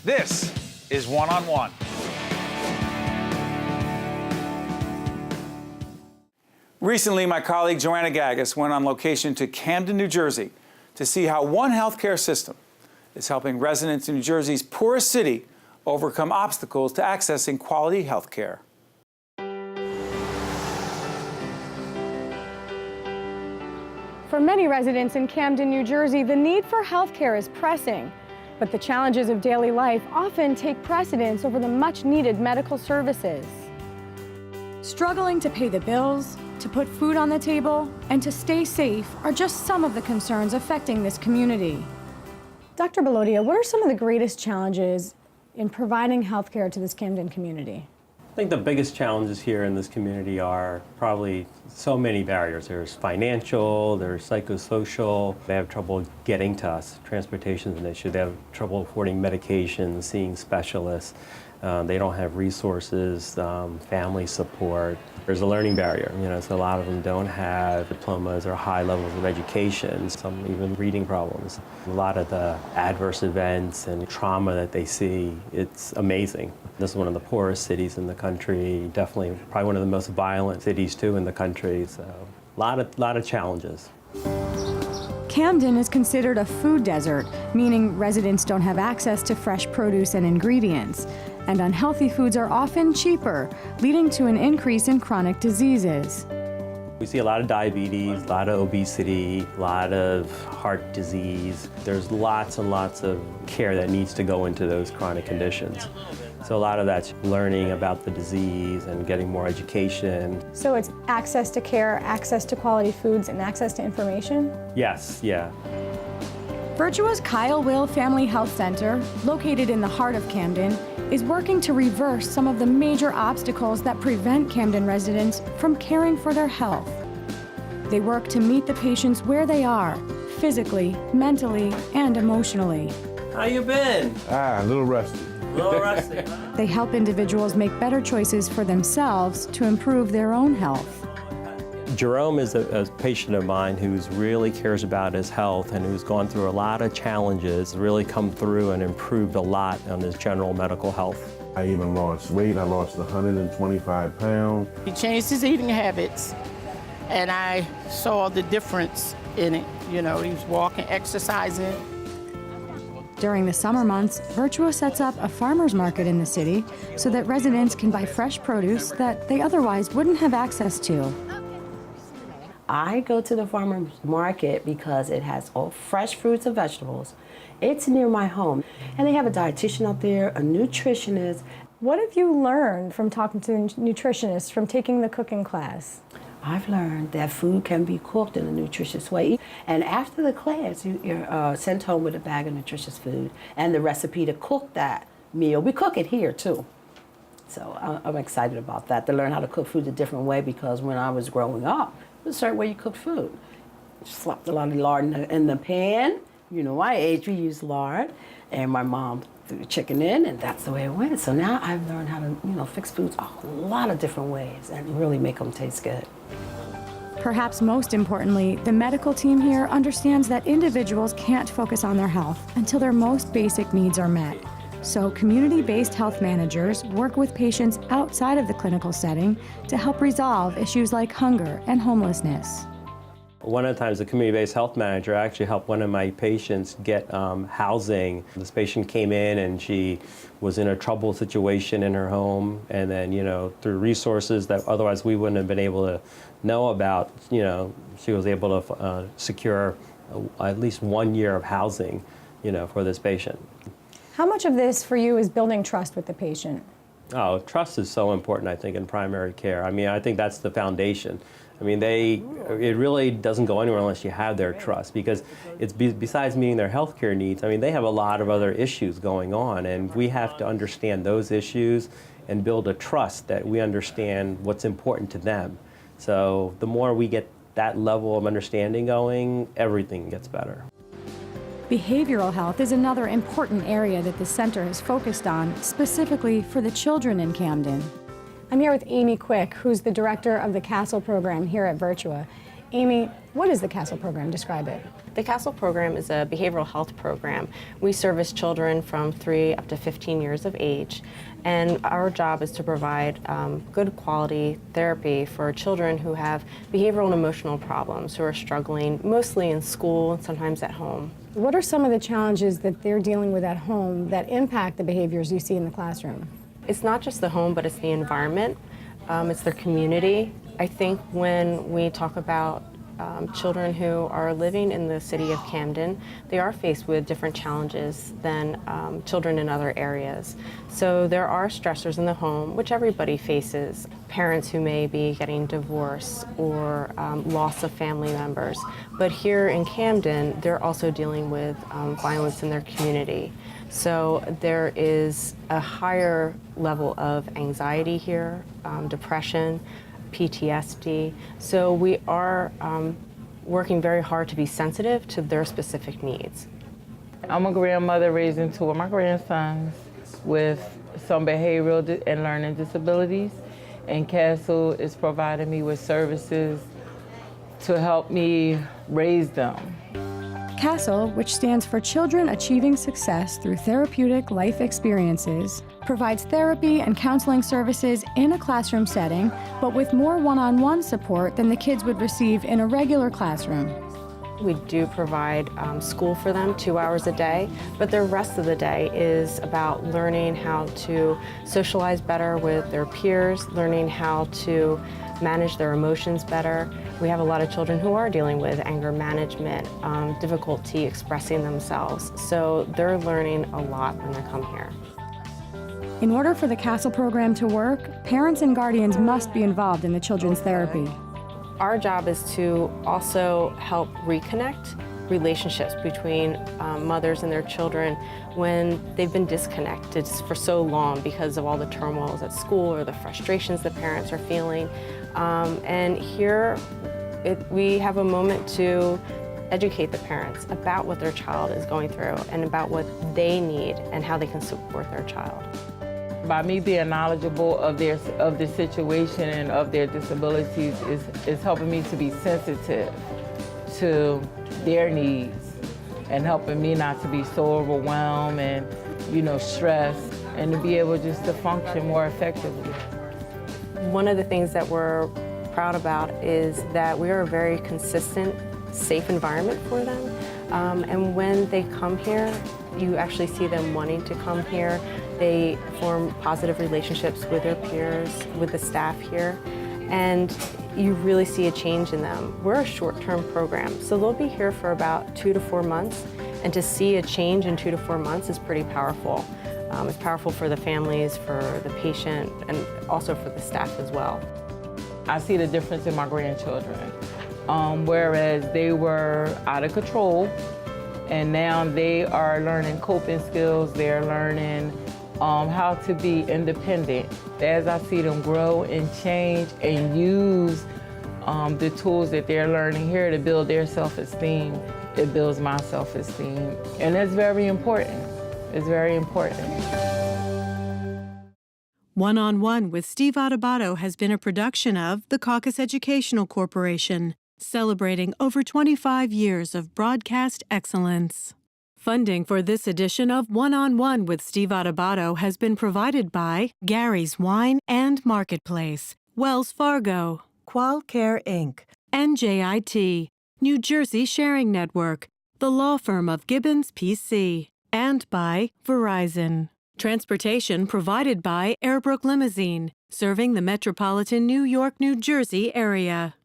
This is One on One. Recently, my colleague Joanna Gagis went on location to Camden, New Jersey to see how one healthcare system is helping residents in New Jersey's poorest city overcome obstacles to accessing quality health care. For many residents in Camden, New Jersey, the need for health care is pressing. But the challenges of daily life often take precedence over the much-needed medical services. Struggling to pay the bills, to put food on the table, and to stay safe are just some of the concerns affecting this community. Dr. Belodia, what are some of the greatest challenges in providing health care to this Camden community? I think the biggest challenges here in this community are probably so many barriers. There's financial, there's psychosocial. They have trouble getting to us. Transportation is an issue. They have trouble affording medications, seeing specialists. They don't have resources, family support. There's a learning barrier, so a lot of them don't have diplomas or high levels of education, some even reading problems. A lot of the adverse events and trauma that they see, it's amazing. This is one of the poorest cities in the country, definitely probably one of the most violent cities too in the country, so a lot of challenges. Camden is considered a food desert, meaning residents don't have access to fresh produce and ingredients. And unhealthy foods are often cheaper, leading to an increase in chronic diseases. We see a lot of diabetes, a lot of obesity, a lot of heart disease. There's lots and lots of care that needs to go into those chronic conditions. So a lot of that's learning about the disease and getting more education. So it's access to care, access to quality foods, and access to information? Yes, yeah. Virtua's Kyle Will Family Health Center, located in the heart of Camden, is working to reverse some of the major obstacles that prevent Camden residents from caring for their health. They work to meet the patients where they are, physically, mentally, and emotionally. How you been? A little rusty. A little rusty. They help individuals make better choices for themselves to improve their own health. Jerome is a patient of mine who really cares about his health and who's gone through a lot of challenges, really come through and improved a lot on his general medical health. I even lost weight. I lost 125 pounds. He changed his eating habits, and I saw the difference in it. He was walking, exercising. During the summer months, Virtua sets up a farmer's market in the city so that residents can buy fresh produce that they otherwise wouldn't have access to. I go to the farmer's market because it has all fresh fruits and vegetables. It's near my home. And they have a dietitian out there, a nutritionist. What have you learned from talking to nutritionists, from taking the cooking class? I've learned that food can be cooked in a nutritious way. And after the class, you're sent home with a bag of nutritious food and the recipe to cook that meal. We cook it here too. So I'm excited about that, to learn how to cook food a different way, because when I was growing up, there's a certain way you cook food. You slapped a lot of lard in the pan. My age, we use lard. And my mom threw the chicken in, and that's the way it went. So now I've learned how to, fix foods a lot of different ways and really make them taste good. Perhaps most importantly, the medical team here understands that individuals can't focus on their health until their most basic needs are met. So community-based health managers work with patients outside of the clinical setting to help resolve issues like hunger and homelessness. One of the times, the community-based health manager actually helped one of my patients get housing. This patient came in and she was in a troubled situation in her home, and then, through resources that otherwise we wouldn't have been able to know about, she was able to secure at least 1 year of housing, for this patient. How much of this for you is building trust with the patient? Oh, trust is so important, I think, in primary care. I think that's the foundation. It really doesn't go anywhere unless you have their trust, because it's besides meeting their healthcare needs, they have a lot of other issues going on, and we have to understand those issues and build a trust that we understand what's important to them. So the more we get that level of understanding going, everything gets better. Behavioral health is another important area that the center has focused on, specifically for the children in Camden. I'm here with Amy Quick, who's the director of the CASTLE program here at Virtua. Amy, what is the CASTLE program? Describe it. The CASTLE program is a behavioral health program. We service children from 3 up to 15 years of age, and our job is to provide good quality therapy for children who have behavioral and emotional problems, who are struggling mostly in school and sometimes at home. What are some of the challenges that they're dealing with at home that impact the behaviors you see in the classroom? It's not just the home, but it's the environment. It's their community. I think when we talk about children who are living in the city of Camden, they are faced with different challenges than children in other areas. So there are stressors in the home, which everybody faces. Parents who may be getting divorced or loss of family members. But here in Camden, they're also dealing with violence in their community. So there is a higher level of anxiety here, depression, PTSD. So we are working very hard to be sensitive to their specific needs. I'm a grandmother raising 2 of my grandsons with some behavioral and learning disabilities, and CASTLE is providing me with services to help me raise them. CASTLE, which stands for Children Achieving Success Through Therapeutic Life Experiences, provides therapy and counseling services in a classroom setting, but with more one-on-one support than the kids would receive in a regular classroom. We do provide school for them 2 hours a day, but the rest of the day is about learning how to socialize better with their peers, learning how to manage their emotions better. We have a lot of children who are dealing with anger management, difficulty expressing themselves, so they're learning a lot when they come here. In order for the CASTLE program to work, parents and guardians must be involved in the children's therapy. Our job is to also help reconnect relationships between mothers and their children when they've been disconnected for so long because of all the turmoils at school or the frustrations the parents are feeling. And here we have a moment to educate the parents about what their child is going through and about what they need and how they can support their child. By me being knowledgeable of the situation and of their disabilities is helping me to be sensitive to their needs and helping me not to be so overwhelmed and, stressed, and to be able just to function more effectively. One of the things that we're proud about is that we are a very consistent, safe environment for them. And when they come here, you actually see them wanting to come here. They form positive relationships with their peers, with the staff here, and you really see a change in them. We're a short-term program, so they'll be here for about 2 to 4 months, and to see a change in 2 to 4 months is pretty powerful. It's powerful for the families, for the patient, and also for the staff as well. I see the difference in my grandchildren. Whereas they were out of control, and now they are learning coping skills, they're learning how to be independent. As I see them grow and change and use the tools that they're learning here to build their self-esteem, it builds my self-esteem. And that's very important. It's very important. One-on-One with Steve Adubato has been a production of the Caucus Educational Corporation, celebrating over 25 years of broadcast excellence. Funding for this edition of One-on-One with Steve Adubato has been provided by Gary's Wine and Marketplace, Wells Fargo, Qualcare Inc., NJIT, New Jersey Sharing Network, the law firm of Gibbons PC, and by Verizon. Transportation provided by Airbrook Limousine, serving the metropolitan New York, New Jersey area.